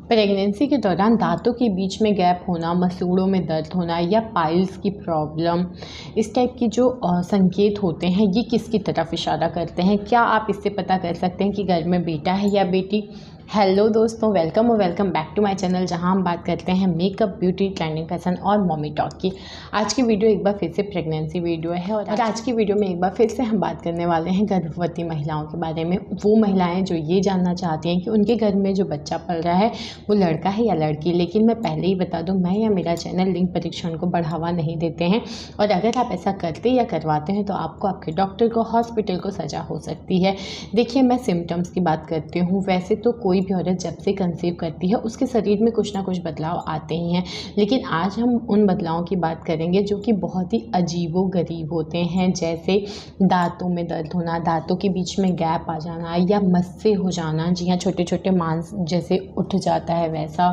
Pregnancy के दौरान दांतों के बीच में गैप होना, मसूड़ों में दर्द होना या पाइल्स की प्रॉब्लम, इस टाइप की जो संकेत होते हैं, ये किसकी तरफ इशारा करते हैं? क्या आप इससे पता कर सकते हैं कि घर में बेटा है या बेटी? हेलो दोस्तों, वेलकम और welcome back to my channel, जहां हम बात करते हैं मेकअप, ब्यूटी, ट्रेंडिंग, फैशन और मॉमी टॉक की। आज की वीडियो एक बार फिर से प्रेगनेंसी वीडियो है और आज की वीडियो में एक बार फिर से हम बात करने वाले हैं गर्भवती महिलाओं के बारे में। वो महिलाएं जो ये जानना चाहती हैं कि उनके घर में जो बच्चा पल रहा है वो लड़का है या लड़की। लेकिन मैं पहले ही बता दूँ, मैं या मेरा चैनल लिंग परीक्षण को बढ़ावा नहीं देते हैं, और अगर आप ऐसा करते या करवाते हैं तो आपको, आपके डॉक्टर को, हॉस्पिटल को सज़ा हो सकती है। देखिए, मैं सिम्टम्स की बात करती हूँ। वैसे तो कोई भी औरत जब से कंसीव करती है उसके शरीर में कुछ ना कुछ बदलाव आते ही हैं, लेकिन आज हम उन बदलावों की बात करेंगे जो कि बहुत ही अजीबो गरीब होते हैं। जैसे दांतों में दर्द होना, दांतों के बीच में गैप आ जाना या मस्से हो जाना, जी हाँ, छोटे छोटे मांस जैसे उठ जाता है वैसा,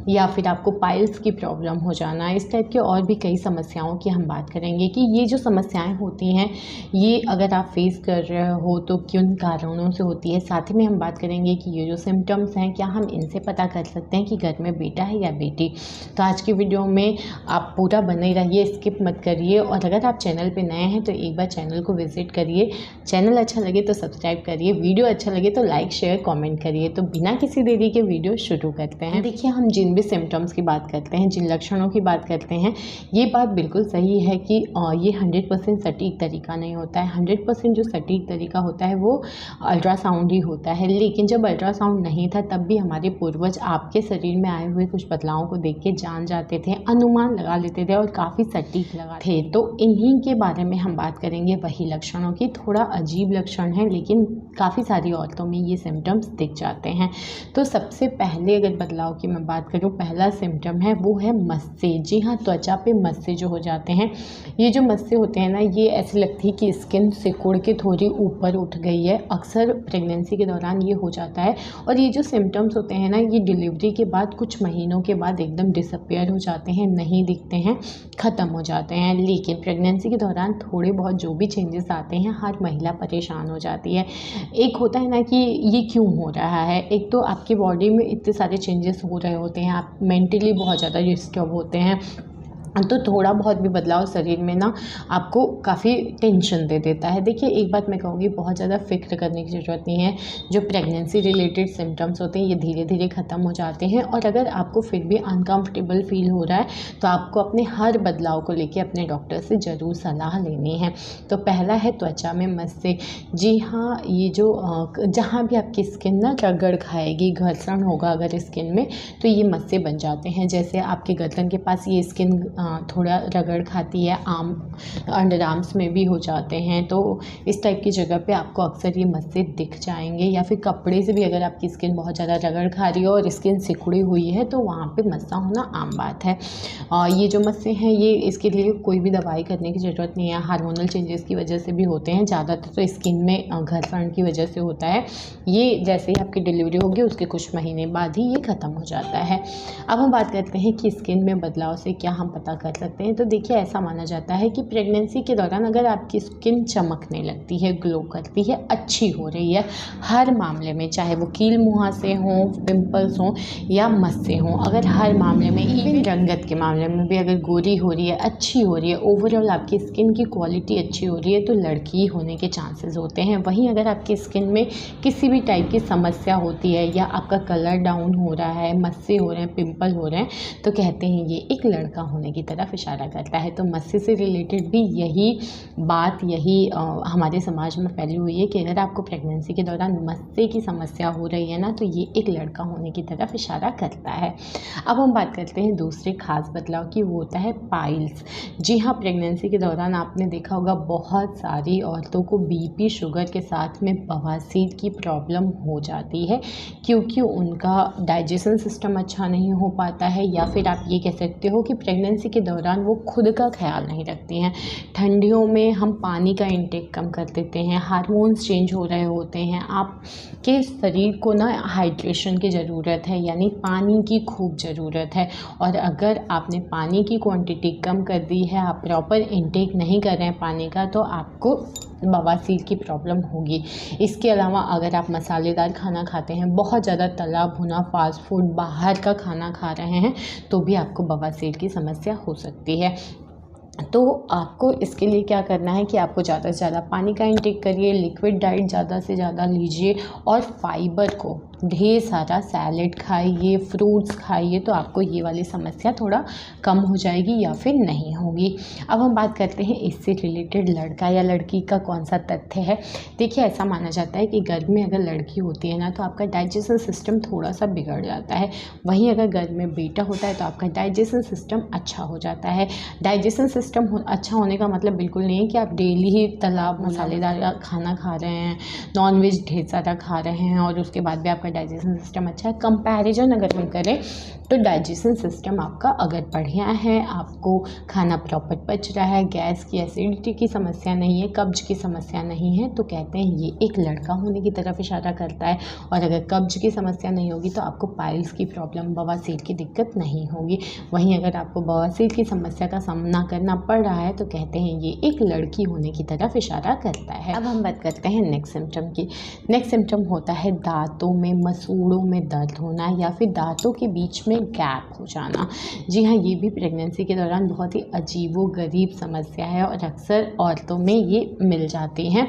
या फिर आपको पाइल्स की प्रॉब्लम हो जाना। इस टाइप के और भी कई समस्याओं की हम बात करेंगे कि ये जो समस्याएं होती हैं, ये अगर आप फेस कर रहे हो तो किन कारणों से होती है। साथ ही में हम बात करेंगे कि ये जो सिम्टम्स हैं, क्या हम इनसे पता कर सकते हैं कि घर में बेटा है या बेटी। तो आज की वीडियो में आप पूरा बने रहिए, स्किप मत करिए। और अगर आप चैनल पे नए हैं तो एक बार चैनल को विजिट करिए। चैनल अच्छा लगे तो सब्सक्राइब करिए, वीडियो अच्छा लगे तो लाइक, शेयर, कमेंट करिए। तो बिना किसी देरी के वीडियो शुरू करते हैं। देखिए, हम जिन भी सिम्टम्स की बात करते हैं, जिन लक्षणों की बात करते हैं, ये बात बिल्कुल सही है कि ये 100% सटीक तरीका नहीं होता है। 100% जो सटीक तरीका होता है वो अल्ट्रासाउंड ही होता है। लेकिन जब अल्ट्रासाउंड नहीं था तब भी हमारे पूर्वज आपके शरीर में आए हुए कुछ बदलावों को देख के जान जाते थे, अनुमान लगा लेते थे और काफ़ी सटीक लगा थे। तो इन्हीं के बारे में हम बात करेंगे, वही लक्षणों की। थोड़ा अजीब लक्षण है लेकिन काफ़ी सारी औरतों में ये सिम्टम्स दिख जाते हैं। तो सबसे पहले अगर बदलाव की मैं बात करूँ, पहला सिम्टम है वो है मस्से। जी हाँ, त्वचा पे मस्से जो हो जाते हैं, ये जो मस्से होते हैं ना, ये ऐसे लगती है कि स्किन सिकुड़ के थोड़ी ऊपर उठ गई है। अक्सर प्रेगनेंसी के दौरान ये हो जाता है, और ये जो सिम्टम्स होते हैं ना, ये डिलीवरी के बाद कुछ महीनों के बाद एकदम डिसअपियर हो जाते हैं, नहीं दिखते हैं, ख़त्म हो जाते हैं। लेकिन प्रेगनेंसी के दौरान थोड़े बहुत जो भी चेंजेस आते हैं, हर महिला परेशान हो जाती है। एक होता है ना कि ये क्यों हो रहा है, एक तो आपकी बॉडी में इतने सारे चेंजेस हो रहे होते हैं, आप मेंटली बहुत ज़्यादा डिस्टर्ब होते हैं, तो थोड़ा बहुत भी बदलाव शरीर में ना आपको काफ़ी टेंशन दे देता है। देखिए, एक बात मैं कहूँगी, बहुत ज़्यादा फिक्र करने की ज़रूरत नहीं है। जो प्रेगनेंसी रिलेटेड सिम्टम्स होते हैं ये धीरे धीरे ख़त्म हो जाते हैं, और अगर आपको फिर भी अनकंफर्टेबल फील हो रहा है तो आपको अपने हर बदलाव को लेकर अपने डॉक्टर से ज़रूर सलाह लेनी है। तो पहला है त्वचा में मस्से। जी हाँ, ये जो जहाँ भी आपकी स्किन ना रगड़ खाएगी, घर्षण होगा अगर स्किन में, तो ये मस्से बन जाते हैं। जैसे आपके गर्दन के पास ये स्किन थोड़ा रगड़ खाती है, अंडर आर्म्स में भी हो जाते हैं, तो इस टाइप की जगह पे आपको अक्सर ये मस्से दिख जाएंगे। या फिर कपड़े से भी अगर आपकी स्किन बहुत ज़्यादा रगड़ खा रही हो और स्किन सिकुड़ी हुई है तो वहाँ पे मस्सा होना आम बात है। ये जो मस्से हैं, ये इसके लिए कोई भी दवाई करने की ज़रूरत नहीं है। हार्मोनल चेंजेस की वजह से भी होते हैं, ज़्यादातर तो स्किन में घर्षण की वजह से होता है। ये जैसे ही आपकी डिलीवरी होगी उसके कुछ महीने बाद ही ये ख़त्म हो जाता है। अब हम बात करते हैं कि स्किन में बदलाव से क्या हम पता कर सकते हैं। तो देखिए, ऐसा माना जाता है कि प्रेगनेंसी के दौरान अगर आपकी स्किन चमकने लगती है, ग्लो करती है, अच्छी हो रही है हर मामले में, चाहे वो कील मुहासे हों, पिंपल्स हों या मस्से हों, अगर हर मामले में, इवन रंगत के मामले में भी अगर गोरी हो रही है, अच्छी हो रही है, ओवरऑल आपकी स्किन की क्वालिटी अच्छी हो रही है, तो लड़की होने के चांसेस होते हैं। वहीं अगर आपकी स्किन में किसी भी टाइप की समस्या होती है या आपका कलर डाउन हो रहा है, मस्से हो रहे हैं, पिंपल हो रहे हैं, तो कहते हैं ये एक लड़का होने की तरफ इशारा करता है। तो मस्से से रिलेटेड भी यही बात, हमारे समाज में फैली हुई है कि अगर आपको प्रेगनेंसी के दौरान मस्से की समस्या हो रही है ना, तो ये एक लड़का होने की तरफ इशारा करता है। अब हम बात करते हैं दूसरे खास बदलाव की, वो होता है पाइल्स। जी हाँ, प्रेगनेंसी के दौरान आपने देखा होगा बहुत सारी औरतों को बीपी, शुगर के साथ में बवासीर की प्रॉब्लम हो जाती है, क्योंकि उनका डाइजेशन सिस्टम अच्छा नहीं हो पाता है, या फिर आप ये कह सकते हो कि प्रेगनेंसी के दौरान वो खुद का ख्याल नहीं रखती हैं। ठंडियों में हम पानी का इंटेक कम कर देते हैं, हार्मोन्स चेंज हो रहे होते हैं, आपके शरीर को ना हाइड्रेशन की ज़रूरत है, यानी पानी की खूब ज़रूरत है। और अगर आपने पानी की क्वांटिटी कम कर दी है, आप प्रॉपर इंटेक नहीं कर रहे हैं पानी का, तो आपको बवासीर की प्रॉब्लम होगी। इसके अलावा अगर आप मसालेदार खाना खाते हैं, बहुत ज़्यादा तला भुना फास्ट फूड बाहर का खाना खा रहे हैं, तो भी आपको बवासीर की समस्या हो सकती है। तो आपको इसके लिए क्या करना है कि आपको ज़्यादा से ज़्यादा पानी का इंटेक करिए, लिक्विड डाइट ज़्यादा से ज़्यादा लीजिए और फाइबर को ढेर सारा सैलेड खाइए, फ्रूट्स खाइए, तो आपको ये वाली समस्या थोड़ा कम हो जाएगी या फिर नहीं होगी। अब हम बात करते हैं इससे रिलेटेड लड़का या लड़की का कौन सा तथ्य है। देखिए, ऐसा माना जाता है कि गर्भ में अगर लड़की होती है ना, तो आपका डाइजेशन सिस्टम थोड़ा सा बिगड़ जाता है। वहीं अगर गर्भ में बेटा होता है तो आपका डाइजेशन सिस्टम अच्छा हो जाता है। डाइजेशन सिस्टम अच्छा होने का मतलब बिल्कुल नहीं है कि आप डेली ही तला मसालेदार खाना खा रहे हैं, नॉनवेज ढेर सारा खा रहे हैं और उसके बाद भी आपका डाइजेशन सिस्टम अच्छा है। कंपैरिजन अगर हम करें तो डाइजेशन सिस्टम आपका अगर बढ़िया है, आपको खाना प्रॉपर पच रहा है, गैस की एसिडिटी की समस्या नहीं है, कब्ज की समस्या नहीं है, तो कहते हैं ये एक लड़का होने की तरफ इशारा करता है। और अगर कब्ज की समस्या नहीं होगी तो आपको पाइल्स की प्रॉब्लम, बवासीर की दिक्कत नहीं होगी। वहीं अगर आपको बवासीर की समस्या का सामना करना पड़ रहा है तो कहते हैं ये एक लड़की होने की तरफ इशारा करता है। अब हम बात करते हैं नेक्स्ट सिम्टम की। नेक्स्ट सिम्टम होता है दांतों में, मसूड़ों में दर्द होना या फिर दांतों के बीच में गैप हो जाना। जी हाँ, ये भी प्रेगनेंसी के दौरान बहुत ही अजीबोगरीब समस्या है और अक्सर औरतों में ये मिल जाती हैं।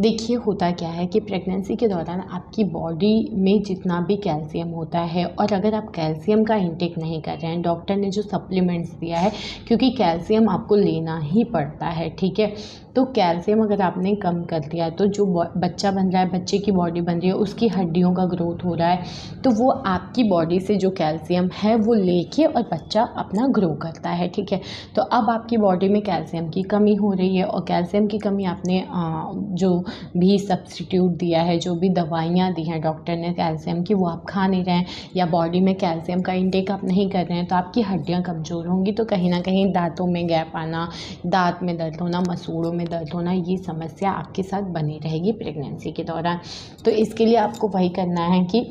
देखिए, होता क्या है कि प्रेगनेंसी के दौरान आपकी बॉडी में जितना भी कैल्शियम होता है, और अगर आप कैल्शियम का इंटेक नहीं कर रहे हैं, डॉक्टर ने जो सप्लीमेंट्स दिया है, क्योंकि कैल्शियम आपको लेना ही पड़ता है, ठीक है, तो कैल्शियम अगर आपने कम कर दिया तो जो बच्चा बन रहा है, बच्चे की बॉडी बन रही है, उसकी हड्डियों का ग्रोथ हो रहा है, तो वो आपकी बॉडी से जो कैल्शियम है वो लेके और बच्चा अपना ग्रो करता है, ठीक है। तो अब आपकी बॉडी में कैल्शियम की कमी हो रही है और कैल्शियम की कमी आपने जो भी सब्स्टिट्यूट दिया है, जो भी दवाइयाँ दी हैं डॉक्टर ने कैल्शियम की, वो आप खा नहीं रहे हैं या बॉडी में कैल्शियम का इंटेक आप नहीं कर रहे हैं, तो आपकी हड्डियाँ कमज़ोर होंगी, तो कहीं ना कहीं दांतों में गैप आना, दांत में दर्द होना, मसूड़ों में दर्द होना, ये समस्या आपके साथ बनी रहेगी प्रेगनेंसी के दौरान। तो इसके लिए आपको वही करना है कि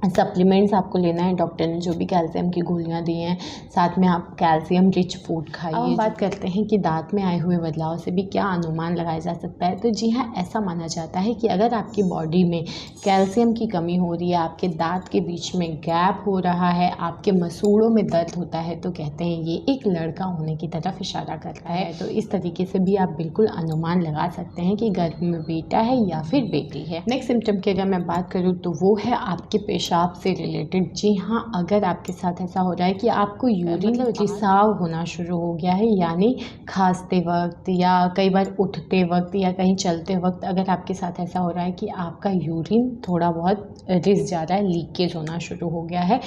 सप्लीमेंट्स आपको लेना है, डॉक्टर ने जो भी कैल्शियम की गोलियां दी हैं, साथ में आप कैल्शियम रिच फूड खाइए। अब बात करते हैं कि दांत में आए हुए बदलाव से भी क्या अनुमान लगाया जा सकता है। तो जी हाँ, ऐसा माना जाता है कि अगर आपकी बॉडी में कैल्शियम की कमी हो रही है, आपके दांत के बीच में गैप हो रहा है, आपके मसूड़ों में दर्द होता है, तो कहते हैं ये एक लड़का होने की तरफ इशारा करता है। तो इस तरीके से भी आप बिल्कुल अनुमान लगा सकते हैं कि गर्भ में बेटा है या फिर बेटी है। नेक्स्ट सिम्टम की अगर मैं बात करूँ तो वो है आपके पेशाब से रिलेटेड। जी हाँ, अगर आपके साथ ऐसा हो रहा है कि आपको यूरिन रिसाव होना शुरू हो गया है, यानी खांसते वक्त या कई बार उठते वक्त या कहीं चलते वक्त अगर आपके साथ ऐसा हो रहा है कि आपका यूरिन थोड़ा बहुत रिस जा रहा है, लीकेज होना शुरू हो गया है,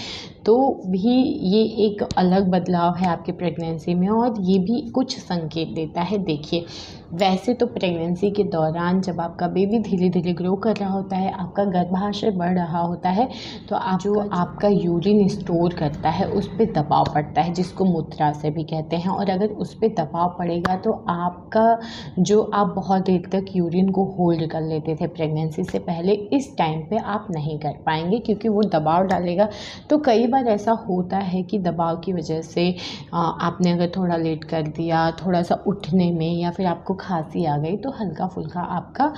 तो भी ये एक अलग बदलाव है आपके प्रेगनेंसी में और ये भी कुछ संकेत देता है। देखिए, वैसे तो प्रेगनेंसी के दौरान जब आपका बेबी धीरे धीरे ग्रो कर रहा होता है, आपका गर्भाशय बढ़ रहा होता है, तो आपका यूरिन स्टोर करता है उस पर दबाव पड़ता है, जिसको मूत्राशय भी कहते हैं। और अगर उस पर दबाव पड़ेगा तो आपका जो आप बहुत देर तक यूरिन को होल्ड कर लेते थे प्रेगनेंसी से पहले, इस टाइम पे आप नहीं कर पाएंगे, क्योंकि वो दबाव डालेगा। तो कई बार ऐसा होता है कि दबाव की वजह से आपने अगर थोड़ा लेट कर दिया, थोड़ा सा उठने में या फिर आपको खांसी आ गई, तो हल्का फुल्का आपका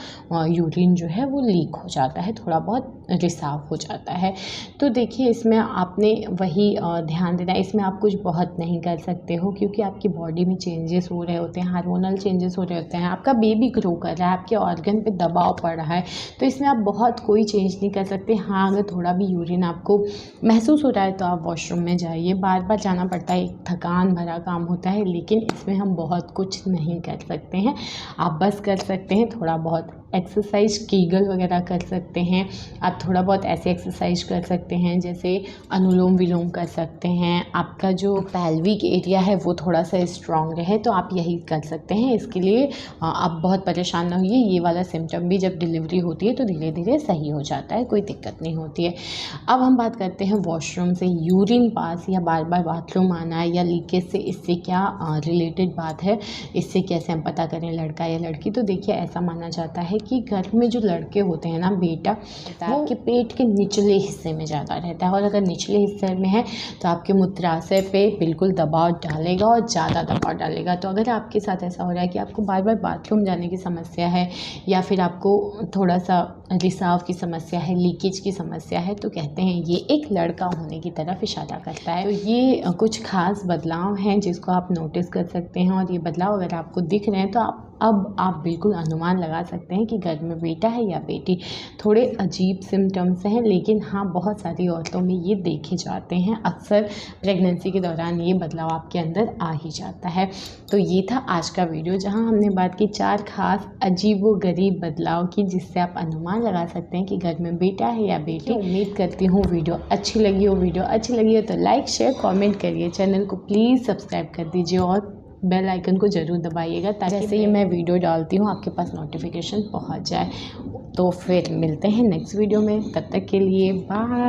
यूरिन जो है वो लीक हो जाता है, थोड़ा बहुत रिसाव हो जाता है। तो देखिए, इसमें आपने वही ध्यान देना है, इसमें आप कुछ बहुत नहीं कर सकते हो, क्योंकि आपकी बॉडी में चेंजेस हो रहे होते हैं, हार्मोनल चेंजेस हो रहे होते हैं, आपका बेबी ग्रो कर रहा है, आपके ऑर्गन पे दबाव पड़ रहा है, तो इसमें आप बहुत कोई चेंज नहीं कर सकते। हाँ, अगर थोड़ा भी यूरिन आपको महसूस हो रहा है तो आप वॉशरूम में जाइए, बार बार जाना पड़ता है, एक थकान भरा काम होता है, लेकिन इसमें हम बहुत कुछ नहीं कर सकते हैं। आप बस कर सकते हैं थोड़ा बहुत एक्सरसाइज, कीगल वगैरह कर सकते हैं, आप थोड़ा बहुत ऐसे एक्सरसाइज कर सकते हैं जैसे अनुलोम विलोम कर सकते हैं, आपका जो पेल्विक एरिया है वो थोड़ा सा स्ट्रॉन्ग रहे, तो आप यही कर सकते हैं। इसके लिए आप बहुत परेशान ना होइए, ये वाला सिम्टम भी जब डिलीवरी होती है तो धीरे धीरे सही हो जाता है, कोई दिक्कत नहीं होती है। अब हम बात करते हैं वॉशरूम से यूरिन पास या बार बार बाथरूम आना या लीकेज से, इससे क्या रिलेटेड बात है, इससे कैसे हम पता करें लड़का या लड़की। तो देखिए, ऐसा माना जाता है कि घर में जो लड़के होते हैं ना, बेटा, वो आपके पेट के निचले हिस्से में ज़्यादा रहता है, और अगर निचले हिस्से में है तो आपके मूत्राशय पे बिल्कुल दबाव डालेगा और ज़्यादा दबाव डालेगा। तो अगर आपके साथ ऐसा हो रहा है कि आपको बार बार बाथरूम जाने की समस्या है, या फिर आपको थोड़ा सा रिसाव की समस्या है, लीकेज की समस्या है, तो कहते हैं ये एक लड़का होने की तरफ इशारा करता है। तो ये कुछ खास बदलाव हैं जिसको आप नोटिस कर सकते हैं, और ये बदलाव अगर आपको दिख रहे हैं तो आप बिल्कुल अनुमान लगा सकते हैं कि घर में बेटा है या बेटी। थोड़े अजीब सिम्टम्स हैं, लेकिन हाँ, बहुत सारी औरतों में ये देखे जाते हैं। अक्सर प्रेगनेंसी के दौरान ये बदलाव आपके अंदर आ ही जाता है। तो ये था आज का वीडियो, जहाँ हमने बात की 4 खास अजीबोगरीब बदलाव की, जिससे आप अनुमान लगा सकते हैं कि घर में बेटा है या बेटी। उम्मीद करती हूँ वीडियो अच्छी लगी हो तो लाइक शेयर कमेंट करिए, चैनल को प्लीज़ सब्सक्राइब कर दीजिए और बेल आइकन को ज़रूर दबाइएगा, ताकि जैसे ही मैं वीडियो डालती हूँ आपके पास नोटिफिकेशन पहुँच जाए। तो फिर मिलते हैं नेक्स्ट वीडियो में, तब तक के लिए बाय।